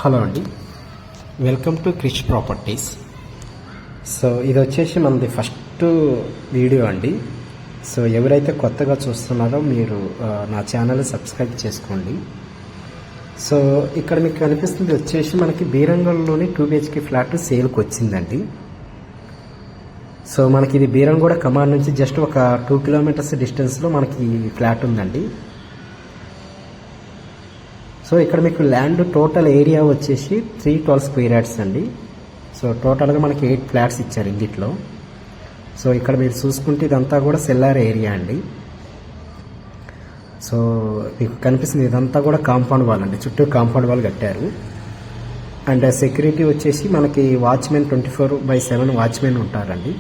Hello అండి, welcome to Krish properties. So ఇది వచ్చేసి మనది ఫస్ట్ వీడియో అండి. సో ఎవరైతే కొత్తగా చూస్తున్నారో మీరు నా ఛానల్ సబ్స్క్రైబ్ చేసుకోండి. సో ఇక్కడ మీకు కనిపిస్తుంది వచ్చేసి మనకి బీరంగంలోని 2 BHK ఫ్లాట్ సేల్కి వచ్చిందండి. సో మనకి ఇది బీరంగూడ కమాండ్ నుంచి జస్ట్ ఒక 2 కిలోమీటర్స్ డిస్టెన్స్లో మనకి ఫ్లాట్ ఉందండి. సో ఇక్కడ మీకు ల్యాండ్ టోటల్ ఏరియా వచ్చేసి 312 స్క్వేర్ యార్డ్స్ అండి. సో టోటల్గా మనకి 8 ఫ్లాట్స్ ఇచ్చారు ఇందులో. సో ఇక్కడ మీరు చూసుకుంటే ఇదంతా కూడా సెల్లార్ ఏరియా అండి. సో మీకు కనిపిస్తుంది ఇదంతా కూడా కాంపౌండ్ వాల్ అండి, చుట్టూ కాంపౌండ్ వాల్ కట్టారు. అండ్ సెక్యూరిటీ వచ్చేసి మనకి వాచ్మెన్ 24/7 వాచ్మెన్ ఉంటారండి.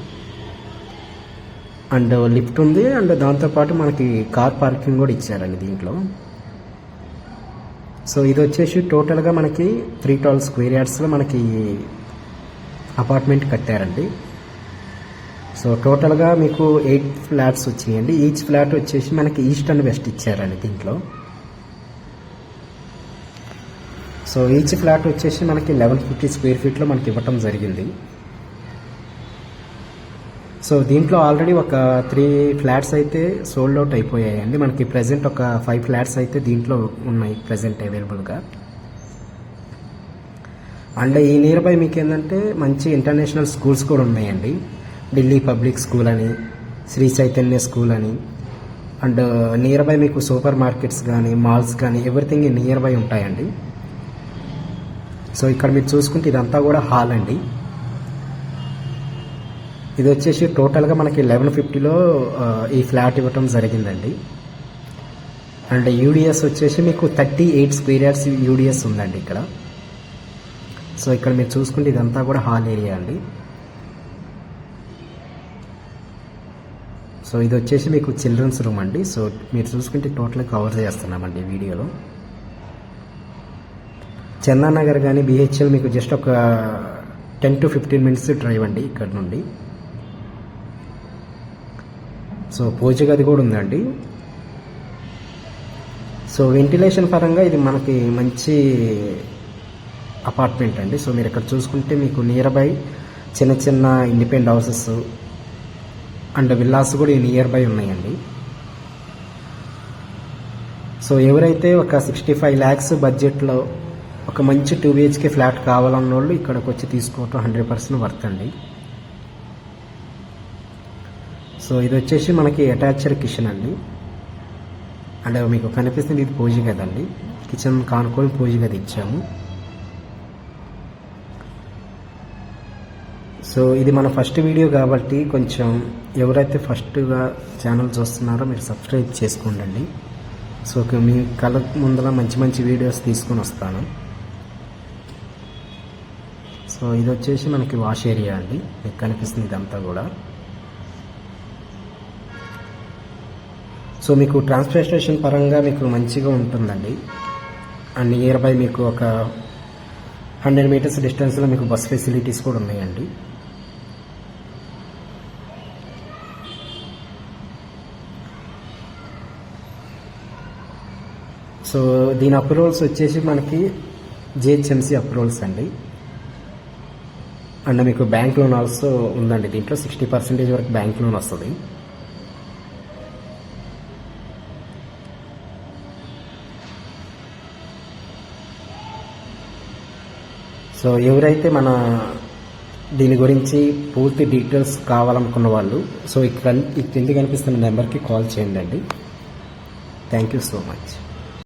అండ్ లిఫ్ట్ ఉంది. అండ్ దాంతోపాటు మనకి కార్ పార్కింగ్ కూడా ఇచ్చారండి దీంట్లో. సో ఇది వచ్చేసి టోటల్గా మనకి 312 స్క్వేర్ యార్డ్స్లో మనకి అపార్ట్మెంట్ కట్టారండి. సో టోటల్గా మీకు 8 ఫ్లాట్స్ వచ్చినాయండి. ఈచ్ ఫ్లాట్ వచ్చేసి మనకి ఈస్ట్ అండ్ వెస్ట్ ఇచ్చారండి దీంట్లో. సో ఈచ్ ఫ్లాట్ వచ్చేసి మనకి 1150 స్క్వేర్ ఫీట్లో మనకి ఇవ్వటం జరిగింది. సో దీంట్లో ఆల్రెడీ ఒక 3 ఫ్లాట్స్ అయితే సోల్డ్ అవుట్ అయిపోయాయండి. మనకి ప్రజెంట్ ఒక 5 ఫ్లాట్స్ అయితే దీంట్లో ఉన్నాయి ప్రజెంట్ అవైలబుల్గా. అండ్ ఈ నియర్ బై మీకు ఏంటంటే మంచి ఇంటర్నేషనల్ స్కూల్స్ కూడా ఉన్నాయండి. ఢిల్లీ పబ్లిక్ స్కూల్ అని, శ్రీ చైతన్య స్కూల్ అని. అండ్ నియర్ బై మీకు సూపర్ మార్కెట్స్ కానీ, మాల్స్ కానీ ఎవ్రీథింగ్ నియర్ బై ఉంటాయండి. సో ఇక్కడ మీరు చూసుకుంటే ఇదంతా కూడా హాల్ అండి. ఇది వచ్చేసి టోటల్గా మనకి 1150లో ఈ ఫ్లాట్ ఇవ్వటం జరిగిందండి. అండ్ యూడిఎస్ వచ్చేసి మీకు 38 స్క్వేర్ యార్డ్స్ యూడిఎస్ ఉందండి ఇక్కడ. సో ఇక్కడ మీరు చూసుకుంటే ఇదంతా కూడా హాల్ ఏరియా అండి. సో ఇది వచ్చేసి మీకు చిల్డ్రన్స్ రూమ్ అండి. సో మీరు చూసుకుంటే టోటల్గా కవర్ చేస్తున్నామండి వీడియోలో. చందానగర్ కానీ బిహెచ్ఎల్ మీకు జస్ట్ ఒక 10 to 15 మినిట్స్ డ్రైవ్ అండి ఇక్కడ నుండి. సో పూజ గది కూడా ఉందండి. సో వెంటిలేషన్ పరంగా ఇది మనకి మంచి అపార్ట్మెంట్ అండి. సో మీరు ఇక్కడ చూసుకుంటే మీకు నియర్ బై చిన్న చిన్న ఇండిపెండెంట్ హౌసెస్ అండ్ విల్లాస్ కూడా నియర్ బై ఉన్నాయండి. సో ఎవరైతే ఒక 65 lakhs బడ్జెట్లో ఒక మంచి 2 BHK ఫ్లాట్ కావాలన్న వాళ్ళు ఇక్కడికి వచ్చి తీసుకోవటం 100% వర్త్ అండి. సో ఇది వచ్చేసి మనకి అటాచ్డ్ కిచెన్ అండి. అండ్ మీకు కనిపిస్తుంది ఇది పూజ గది అండి. కిచెన్ కానుకొని పూజ గది ఇచ్చాము. సో ఇది మన ఫస్ట్ వీడియో కాబట్టి కొంచెం ఎవరైతే ఫస్ట్గా ఛానల్ చూస్తున్నారో మీరు సబ్స్క్రైబ్ చేసుకోండి. సో మీ కళ్ళ ముందర మంచి మంచి వీడియోస్ తీసుకొని వస్తాను. సో ఇది వచ్చేసి మనకి వాష్ ఏరియా అండి. మీకు కనిపిస్తుంది ఇదంతా కూడా. సో మీకు ట్రాన్స్పోర్టేషన్ పరంగా మీకు మంచిగా ఉంటుందండి. అండ్ నియర్ బై మీకు ఒక 100 మీటర్స్ డిస్టెన్స్లో మీకు బస్ ఫెసిలిటీస్ కూడా ఉన్నాయండి. సో దీని అప్రూవల్స్ వచ్చేసి మనకి GHMC అప్రూవల్స్ అండి. అండ్ మీకు బ్యాంక్ లోన్ ఆల్సో ఉందండి. దీంట్లో 60% వరకు బ్యాంక్ లోన్ వస్తుంది. సో ఎవరైతే మన దీని గురించి పూర్తి డీటెయిల్స్ కావాలనుకున్న వాళ్ళు సో ఇక్కడ కింద కనిపిస్తున్న నెంబర్కి కాల్ చేయండి. Thank you so much.